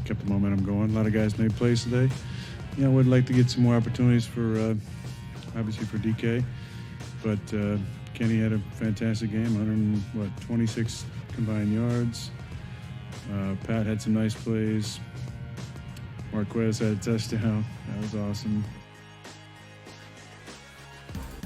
kept the momentum going. A lot of guys made plays today. Would like to get some more opportunities for, obviously for DK. But Kenny had a fantastic game, 26 combined yards. Pat had some nice plays. Marquez had a touchdown. That was awesome.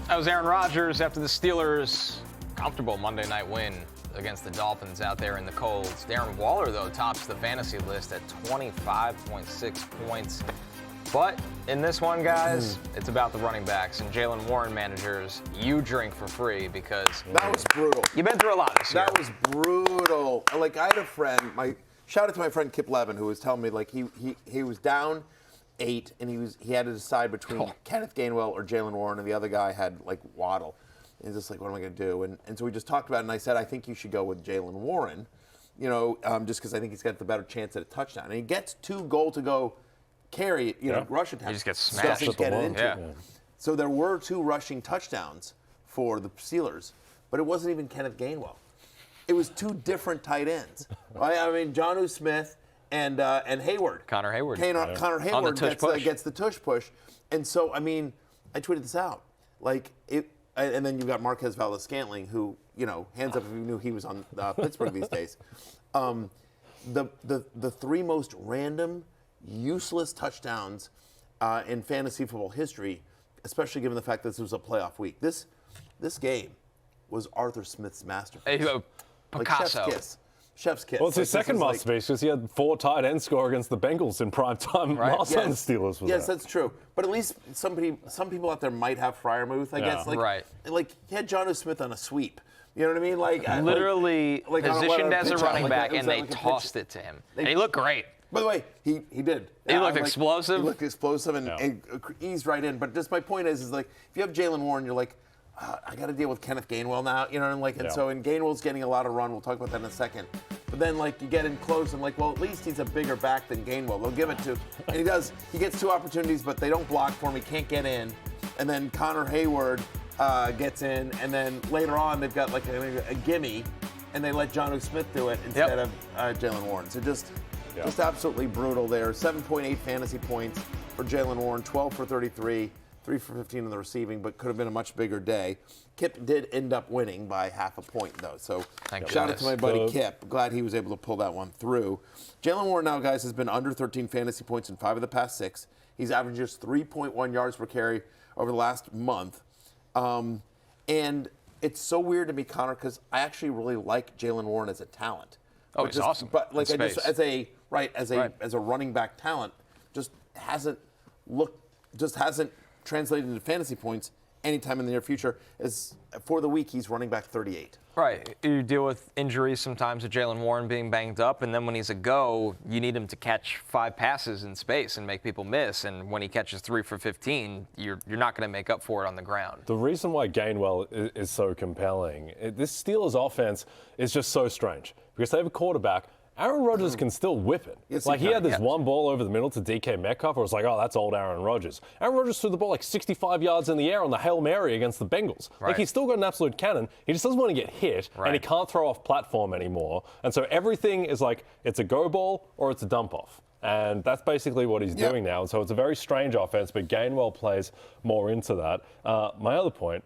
That was Aaron Rodgers after the Steelers' comfortable Monday night win against the Dolphins out there in the cold. Darren Waller, though, tops the fantasy list at 25.6 points. But in this one, guys, it's about the running backs. And Jaylen Warren managers, you drink for free because that was brutal. You've been through a lot this year. That was brutal. Like, I had a friend, shout out to my friend Kip Levin, who was telling me, like, he was down 8, and he had to decide between Kenneth Gainwell or Jaylen Warren, and the other guy had, like, Waddle. And he's just like, what am I going to do? And so we just talked about it, and I said, I think you should go with Jaylen Warren, just because I think he's got the better chance at a touchdown. And he gets 2 goal-to-go carry, rush attempts. He just gets smashed. So there were 2 rushing touchdowns for the Steelers, but it wasn't even Kenneth Gainwell. It was 2 different tight ends. I mean, Jonnu Smith and Hayward. Connor Hayward. Connor Hayward gets the tush push. And so, I mean, I tweeted this out. And then you've got Marquez Valdes-Scantling, who, hands up if you knew he was on Pittsburgh these days. The 3 most random, useless touchdowns in fantasy football history, especially given the fact that this was a playoff week. This game was Arthur Smith's masterpiece. Picasso. Chef's kiss. Well, it's his second masterpiece because he had 4 tight ends score against the Bengals in prime time last time the Steelers was Yes, that's true. But at least some people out there might have Freiermuth, I guess. Like he had Jonnu Smith on a sweep. You know what I mean? Like literally positioned as a running back, and they tossed it to him. And he looked great. By the way, he did. He looked explosive. He looked explosive and eased right in. But just my point is like, if you have Jaylen Warren, you're like, I got to deal with Kenneth Gainwell now. You know what I mean? And so, Gainwell's getting a lot of run. We'll talk about that in a second. But then, you get in close and, well, at least he's a bigger back than Gainwell. They'll give it to, and he does. He gets 2 opportunities, but they don't block for him. He can't get in. And then Connor Hayward gets in, and then later on they've got a gimme, and they let Jonnu Smith do it instead of Jaylen Warren. So just absolutely brutal there. 7.8 fantasy points for Jaylen Warren, 12 for 33. 3 for 15 in the receiving, but could have been a much bigger day. Kip did end up winning by half a point, though. So shout out to my buddy Kip. Glad he was able to pull that one through. Jaylen Warren now, guys, has been under 13 fantasy points in 5 of the past 6. He's averaged just 3.1 yards per carry over the last month. And it's so weird to me, Connor, because I actually really like Jaylen Warren as a talent. Oh, he's awesome. But as a running back talent, just hasn't translated into fantasy points anytime in the near future. As for the week, he's running back 38. Right. You deal with injuries sometimes with Jaylen Warren being banged up, and then when he's a go, you need him to catch 5 passes in space and make people miss. And when he catches 3 for 15, you're not going to make up for it on the ground. The reason why Gainwell is so compelling, this Steelers offense is just so strange because they have a quarterback. Aaron Rodgers can still whip it. Yes, he had this one ball over the middle to DK Metcalf, where it was like, oh, that's old Aaron Rodgers. Aaron Rodgers threw the ball 65 yards in the air on the Hail Mary against the Bengals. Right. He's still got an absolute cannon. He just doesn't want to get hit, and he can't throw off platform anymore. And so everything is it's a go ball or it's a dump off. And that's basically what he's doing now. And so it's a very strange offense, but Gainwell plays more into that. My other point,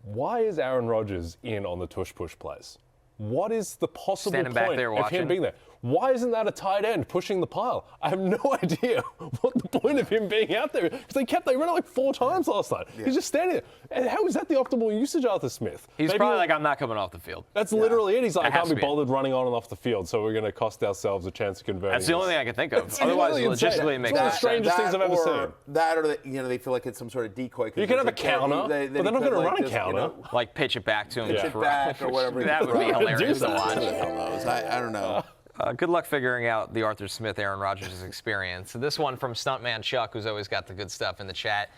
why is Aaron Rodgers in on the tush-push plays? What is the possible point of him being there? Why isn't that a tight end pushing the pile? I have no idea what the point of him being out there. Because they ran it 4 times last night. Yeah. He's just standing there. And how is that the optimal usage, Arthur Smith? He's probably I'm not coming off the field. That's literally it. He's like, I can't be bothered running on and off the field, so we're going to cost ourselves a chance of converting. That's the only thing I can think of. Otherwise, logistically, it makes sense. It's one of the strangest things I've ever seen. That or they feel like it's some sort of decoy. You can have a counter, but they're not going to run a counter. Pitch it back to him. Pitch it back or whatever. That would be hilarious to watch. I don't know. Good luck figuring out the Arthur Smith, Aaron Rodgers experience. This one from Stuntman Chuck, who's always got the good stuff in the chat.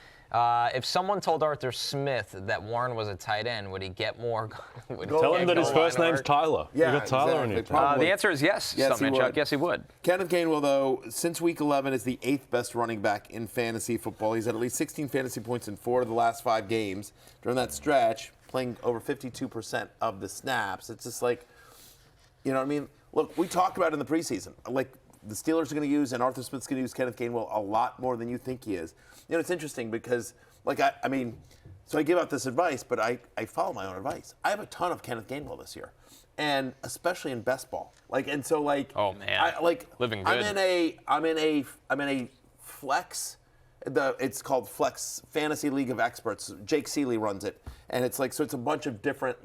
If someone told Arthur Smith that Warren was a tight end, would he get more? Tell him that his first name's Tyler. Yeah, you got Tyler on your team. The answer is yes, Stuntman Chuck. Yes, he would. Kenneth Gainwell, though, since Week 11, is the 8th best running back in fantasy football. He's had at least 16 fantasy points in 4 of the last 5 games. During that stretch, playing over 52% of the snaps. It's just you know what I mean? Look, we talked about it in the preseason. the Steelers are going to use, and Arthur Smith's going to use Kenneth Gainwell a lot more than you think he is. It's interesting because, so I give out this advice, but I follow my own advice. I have a ton of Kenneth Gainwell this year, and especially in best ball. Oh man, living good. I'm in a flex. It's called Flex Fantasy League of Experts. Jake Seeley runs it, and it's so it's a bunch of different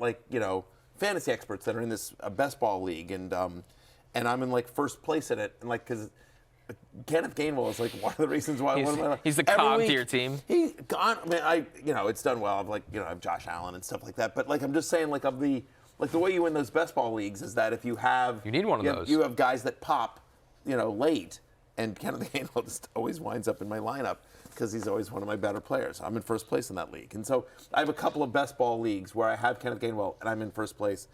fantasy experts that are in this best ball league, and I'm in first place in it, and because Kenneth Gainwell is one of the reasons why he's the cog to your team. He's gone. It's done well. I have Josh Allen and stuff like that, but I'm just saying the way you win those best ball leagues is that if you need one of those. You have guys that pop, late, and Kenneth Gainwell just always winds up in my lineup because he's always one of my better players. I'm in first place in that league, and so I have a couple of best ball leagues where I have Kenneth Gainwell and I'm in first place.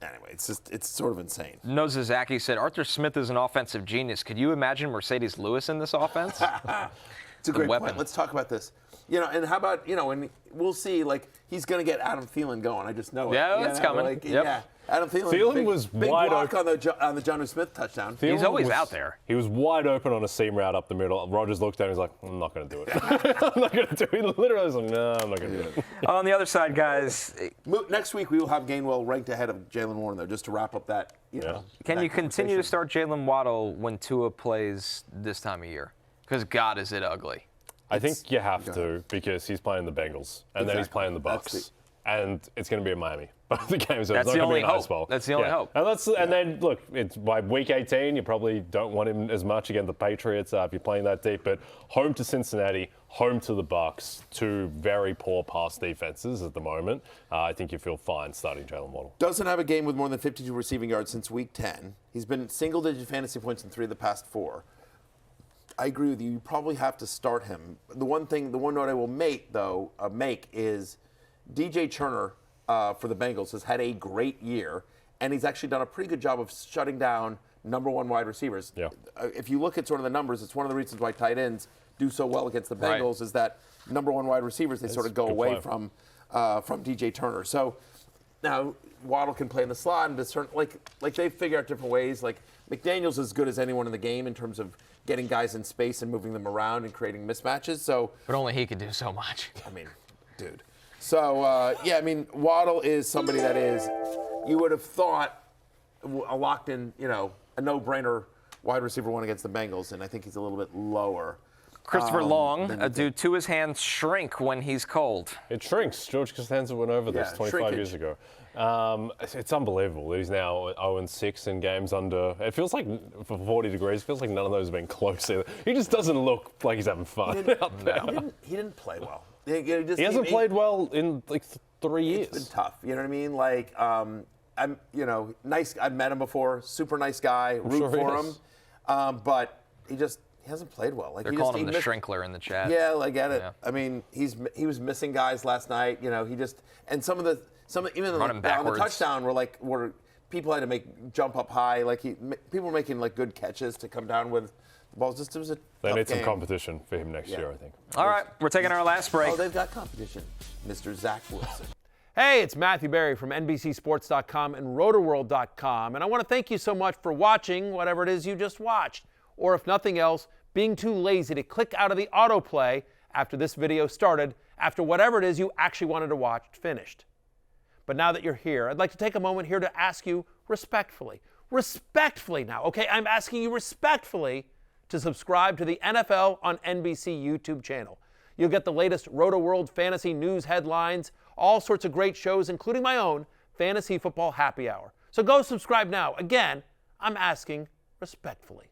Anyway, it's sort of insane. Noah Zaki said, Arthur Smith is an offensive genius. Could you imagine Mercedes Lewis in this offense? It's a great point. Let's talk about this. And how about, and we'll see, he's going to get Adam Thielen going. I just know it. Yeah, it's coming. Yeah. Adam Thielen was big wide block open on the Jonnu Smith touchdown. He's always out there. He was wide open on a seam route up the middle. Rogers looked at him. He's like, I'm not going to do it. I'm not going to do it. He literally was like, no, I'm not going to do it. On the other side, guys. Next week, we will have Gainwell ranked ahead of Jaylen Warren, though, just to wrap up that. Can you continue to start Jaylen Waddle when Tua plays this time of year? Because, God, is it ugly. I think you have to because he's playing the Bengals and then he's playing the Bucs. And it's going to be in Miami. Both the games. So that's it's not the only be an hope. ice bowl. That's the only hope. And then look, it's by week 18. You probably don't want him as much against the Patriots if you're playing that deep. But home to Cincinnati, home to the Bucs, two very poor pass defenses at the moment. I think you feel fine starting Jaylen Waddle. Doesn't have a game with more than 52 receiving yards since week 10. He's been single-digit fantasy points in 3 of the past 4. I agree with you. You probably have to start him. The one note I will make is DJ Turner for the Bengals has had a great year, and he's actually done a pretty good job of shutting down number 1 wide receivers. Yeah. If you look at sort of the numbers, it's one of the reasons why tight ends do so well against the Bengals is that number 1 wide receivers, they sort of go away from DJ Turner. So now Waddle can play in the slot and they figure out different ways. McDaniel's as good as anyone in the game in terms of getting guys in space and moving them around and creating mismatches. So, but only he can do so much. Dude. So, Waddle is somebody that is, you would have thought, a locked-in, a no-brainer wide receiver 1 against the Bengals, and I think he's a little bit lower. Christopher Long, do Tua's hands shrink when he's cold? It shrinks. George Costanza went over this 25 years ago. It's unbelievable. He's now 0-6 in games under. It feels like for 40 degrees. It feels like none of those have been close either. He just doesn't look like he's having fun. He didn't play well. He hasn't played well in 3 years. It's been tough. You know what I mean? I'm nice. I've met him before. Super nice guy. Root for him. But he hasn't played well. They're calling him the Shrinkler in the chat. Yeah, I get it. Yeah. He was missing guys last night. And some even on the touchdown where people had to jump up high. People were making good catches to come down with the balls. It was a They need game. some competition for him next year, I think. All right, we're taking our last break. Oh, they've got competition, Mr. Zach Wilson. Hey, it's Matthew Berry from NBCSports.com and RotoWorld.com, and I want to thank you so much for watching whatever it is you just watched, or if nothing else, being too lazy to click out of the autoplay after this video started, after whatever it is you actually wanted to watch finished. But now that you're here, I'd like to take a moment here to ask you respectfully now, okay? I'm asking you respectfully to subscribe to the NFL on NBC YouTube channel. You'll get the latest RotoWorld fantasy news headlines, all sorts of great shows, including my own Fantasy Football Happy Hour. So go subscribe now. Again, I'm asking respectfully.